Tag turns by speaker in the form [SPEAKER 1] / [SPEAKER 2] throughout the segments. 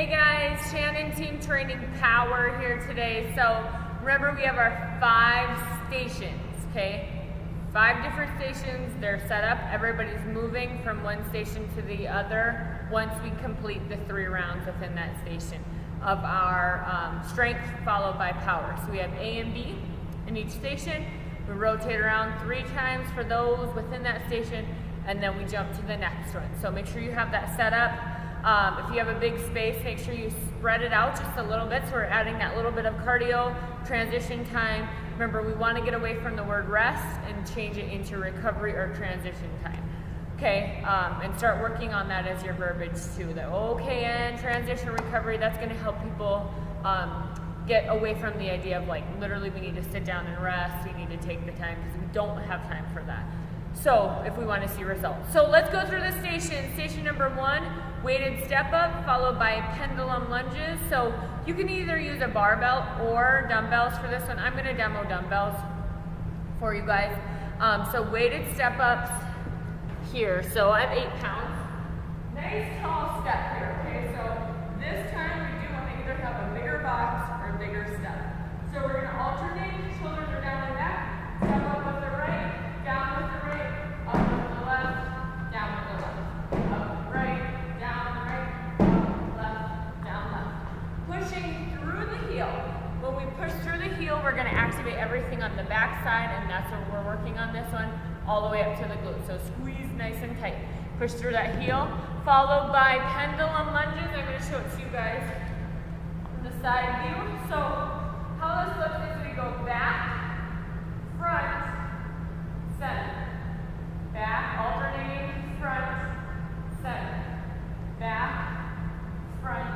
[SPEAKER 1] Hey guys, Shannon Team Training Power here today. So remember, we have our 5 stations, okay? 5 different stations, they're set up. Everybody's moving from one station to the other once we complete the 3 rounds within that station of our strength followed by power. So we have A and B in each station. We rotate around 3 times for those within that station, and then we jump to the next one. So make sure you have that set up. If you have a big space, make sure you spread it out just a little bit, so we're adding that little bit of cardio, transition time. Remember, we want to get away from the word rest and change it into recovery or transition time. Okay, and start working on that as your verbiage too. The OKN, transition, recovery, that's going to help people get away from the idea of like literally we need to sit down and rest, we need to take the time, because we don't have time for that. So if we want to see results. So let's go through the station. Station number 1, weighted step up followed by pendulum lunges. So you can either use a barbell or dumbbells for this one. I'm going to demo dumbbells for you guys. So weighted step ups here. So I have 8 pounds. Nice tall step here. Okay, so this time we do want to either have a bigger box or a bigger step. So we're going to alternate. Shoulders are down and back. Step up with the right, down with the right, up with the left, down with the left. Up, right, down, right, up, left, down, left. Pushing through the heel. When we push through the heel, we're going to activate everything on the back side, and that's what we're working on this one, all the way up to the glute. So squeeze nice and tight. Push through that heel, followed by pendulum lunges. I'm going to show it to you guys from the side view. So how this looks is we go back, front, center. Back, alternating, front, center. Back, front,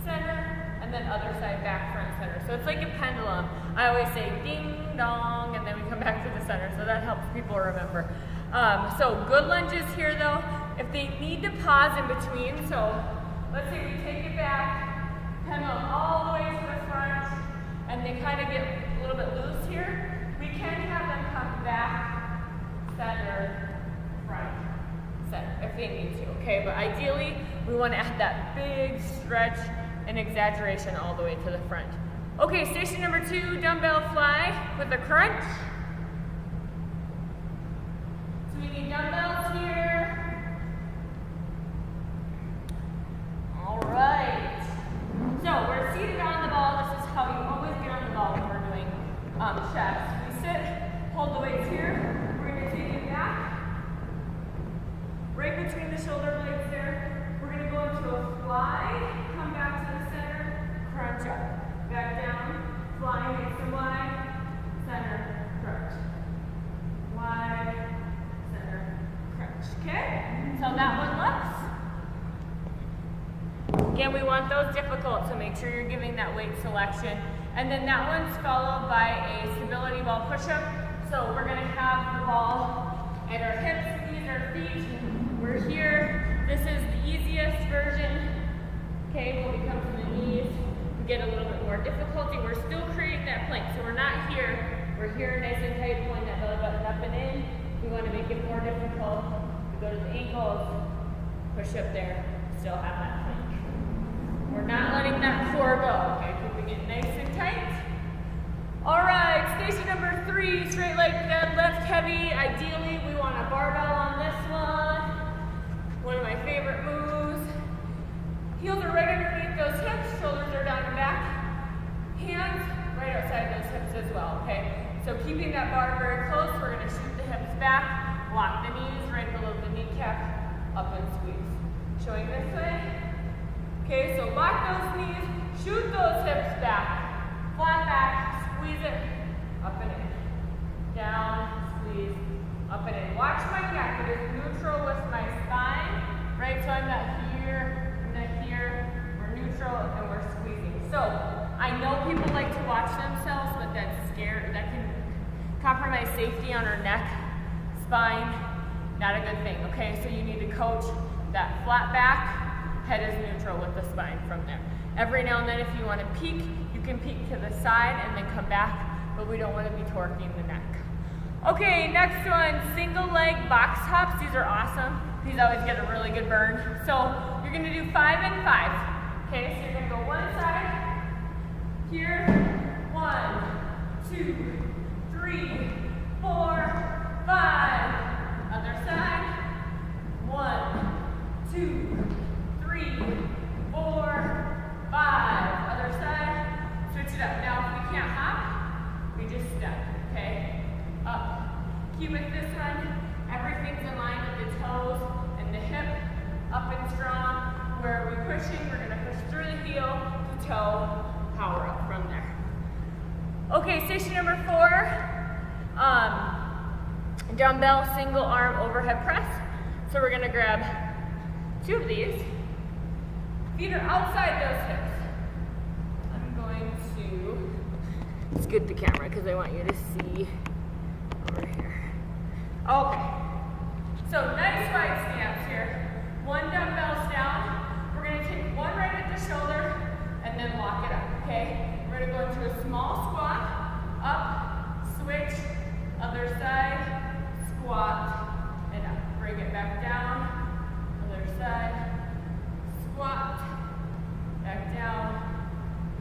[SPEAKER 1] center, and then other side, back, front, center. So it's like a pendulum. I always say ding, dong, and then we come back to the center, so that helps people remember. So good lunges here though. If they need to pause in between, so let's say we take it back, pendulum all the way to the front, and they kind of get a little bit loose here, we can have them come back, center, front, center, if they need to, okay? But ideally, we want to add that big stretch and exaggeration all the way to the front. Okay, station number 2, dumbbell fly with a crunch. So we need dumbbells here. All right. So we're seated on the ball. This is how you always get on the ball when we're doing chest. We sit, hold the weights here. We're going to take it back, right between the shoulder blades there. We're going to go into a fly, come back to the center, crunch up, back down, fly, make some wide, center, crunch, wide, center, crunch. Okay? So that one looks. Again, we want those difficult, so make sure you're giving that weight selection. And then that one's followed by a stability ball push-up. So we're going to have the ball at our hips, knees, our feet. We're here. This is the easiest version. Okay, when we come to the knees, we get a little bit more difficulty. We're still creating that plank, so we're not here. We're here nice and tight, pulling that belly button up and in. We want to make it more difficult. We go to the ankles, push up there, still have that plank. We're not letting that core go, okay? Keeping it nice and tight. All right, station number 3, straight leg deadlift, heavy. Ideally, we want a barbell on this one. One of my favorite moves. Heels are right underneath those hips, shoulders are down and back. Hands right outside those hips as well, okay? So keeping that bar very close, we're gonna shoot the hips back, lock the knees right below the kneecap, up and squeeze. Showing this way. Okay, so lock those knees, shoot those hips back, flat back, squeeze it, up and in. Down, squeeze, up and in. Watch my neck, it is neutral with my spine, right? So I'm not here, I'm not here, we're neutral and we're squeezing. So I know people like to watch themselves, but that's scary, that can compromise safety on our neck, spine, not a good thing, okay? So you need to coach that flat back, head is neutral with the spine from there. Every now and then if you want to peek, you can peek to the side and then come back, but we don't want to be torquing the neck. Okay, next one, single leg box hops. These are awesome. These always get a really good burn. So you're going to do 5 and 5. Okay, so you're gonna go one side, here, 1, 2, 3, 4, 5. Other side, 1, 2, 3, 4, 5. Other side, switch it up. Now, if we can't hop, we just step, okay? Up. Keep it this one. Everything's in line with the toes and the hip, up and strong. Where are we pushing? We're gonna push through the heel to toe, power up from there. Okay, station number 4, dumbbell single arm overhead press. So we're gonna grab 2 of these. Feet are outside those hips. I'm going to scoot the camera because I want you to see over here. Okay, so nice wide stance here. 1 dumbbell's down. We're gonna take 1 right at the shoulder and then lock it up, okay? We're gonna go into a small squat, up, switch, other side, squat, and up. Bring it back down, other side, squat, back down,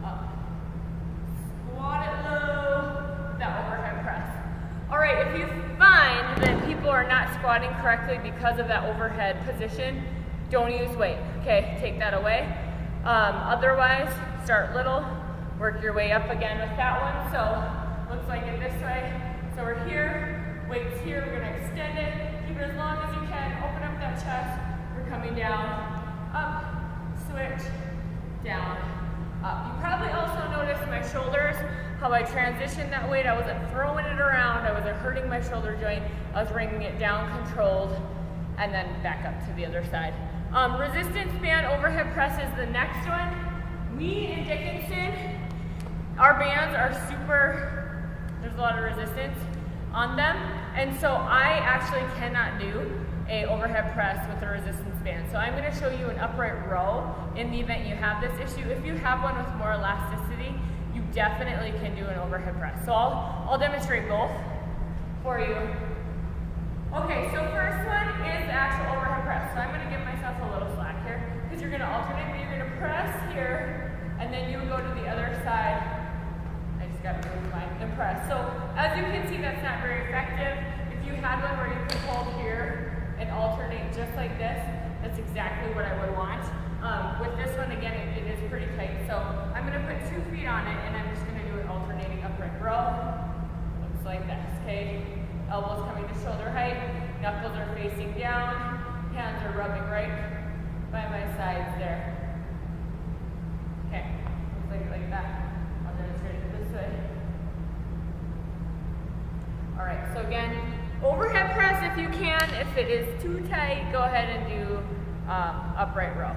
[SPEAKER 1] up. Squat it low, with that overhead press. All right, if you find that people are not squatting correctly because of that overhead position, don't use weight, okay? Take that away. Otherwise, start little, work your way up again with that one. So, looks like it this way. So we're here, weights here, we're gonna extend it, keep it as long as you can, open up that chest, we're coming down, up, switch, down, up. You probably also noticed my shoulders, how I transitioned that weight. I wasn't throwing it around, I wasn't hurting my shoulder joint, I was bringing it down controlled, and then back up to the other side. Resistance band overhead press is the next one. Me and Dickinson, our bands are super, there's a lot of resistance on them, and so I actually cannot do a overhead press with a resistance band. So I'm gonna show you an upright row in the event you have this issue. If you have one with more elasticity, you definitely can do an overhead press. So I'll demonstrate both for you. Okay, so first one is the actual overhead press. So I'm gonna give myself a little slack here because you're gonna alternate, but you're gonna press here and then you would go to the other side. I just gotta move mine and press. So as you can see, that's not very effective. If you had one where you could hold here and alternate just like this, that's exactly what I would want. With this one, again, it is pretty tight. So I'm gonna put 2 feet on it and I'm just gonna do an alternating upright row. Looks like this, okay? Elbows coming to shoulder height, knuckles are facing down, hands are rubbing right by my sides there. Okay, looks like that. I'll demonstrate it this way. All right, so again, overhead press if you can. If it is too tight, go ahead and do upright row.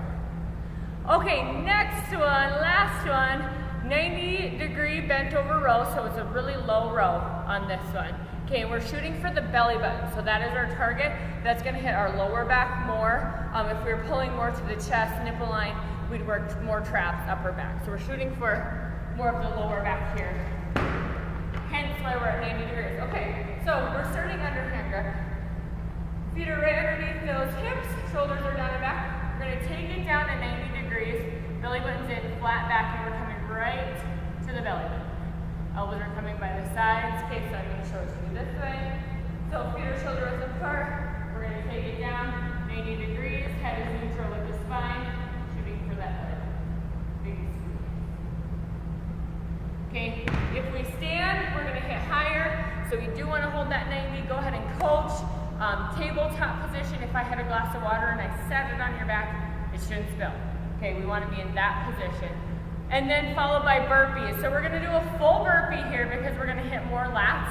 [SPEAKER 1] Okay, next one, last one, 90-degree bent over row, so it's a really low row on this one. Okay, we're shooting for the belly button, so that is our target. That's gonna hit our lower back more. If we were pulling more to the chest, nipple line, we'd work more traps, upper back. So we're shooting for more of the lower back here. Hence why we're at 90 degrees. Okay, so we're starting underhand grip. Feet are right underneath those hips, shoulders are down and back. We're gonna take it down at 90 degrees, belly button's in, flat back, and we're coming right to the belly button. Elbows are coming by the sides. Okay, so I'm going to show it to you this way. So feet are shoulder width apart. We're going to take it down 90 degrees. Head is neutral with the spine. Shooting for that big squeeze. Okay, if we stand, we're going to hit higher. So we do want to hold that 90. Go ahead and coach. Tabletop position. If I had a glass of water and I sat it on your back, it shouldn't spill. Okay, we want to be in that position. And then followed by burpees. So we're gonna do a full burpee here because we're gonna hit more lats,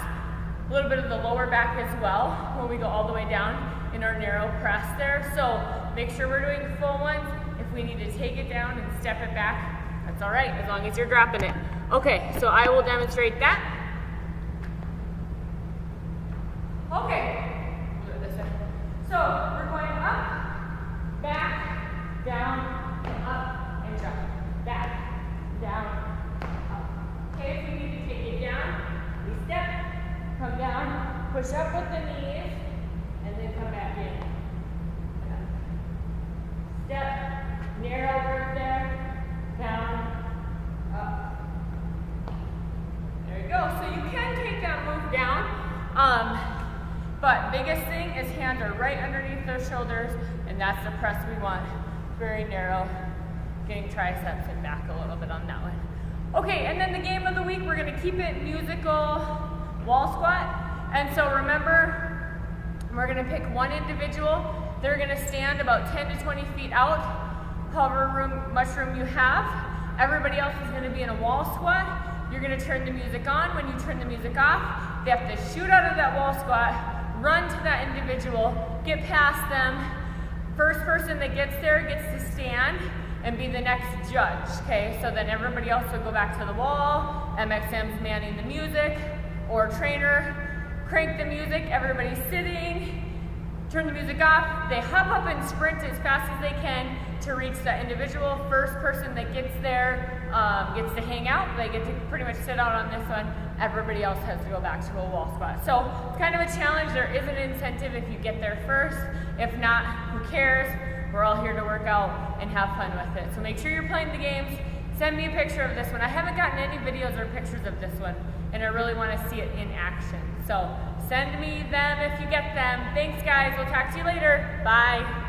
[SPEAKER 1] a little bit of the lower back as well when we go all the way down in our narrow press there. So make sure we're doing full ones. If we need to take it down and step it back, that's all right, as long as you're dropping it. Okay, so I will demonstrate that. Okay, do it this way. So we're going up, back, down, up, and jump. Back. Down, up. Okay, if we need to take it down, we step, come down, push up with the knees, and then come back in. Step, narrow grip there, But biggest thing is hands are right underneath those shoulders, and that's the press we want. Very narrow, getting triceps and back a little bit on that one. Okay, and then the game of the week, we're gonna keep it musical wall squat. And so remember, we're gonna pick one individual. They're gonna stand about 10 to 20 feet out, however much room you have. Everybody else is gonna be in a wall squat. You're gonna turn the music on. When you turn the music off, they have to shoot out of that wall squat, run to that individual, get past them. First person that gets there gets to stand and be the next judge, okay? So then everybody else will go back to the wall, MXM's manning the music, or trainer, crank the music, everybody's sitting, turn the music off, they hop up and sprint as fast as they can to reach that individual. First person that gets there gets to hang out, they get to pretty much sit out on this one, everybody else has to go back to a wall spot. So it's kind of a challenge, there is an incentive if you get there first, if not, who cares? We're all here to work out and have fun with it. So make sure you're playing the games. Send me a picture of this one. I haven't gotten any videos or pictures of this one, and I really want to see it in action. So send me them if you get them. Thanks, guys. We'll talk to you later. Bye.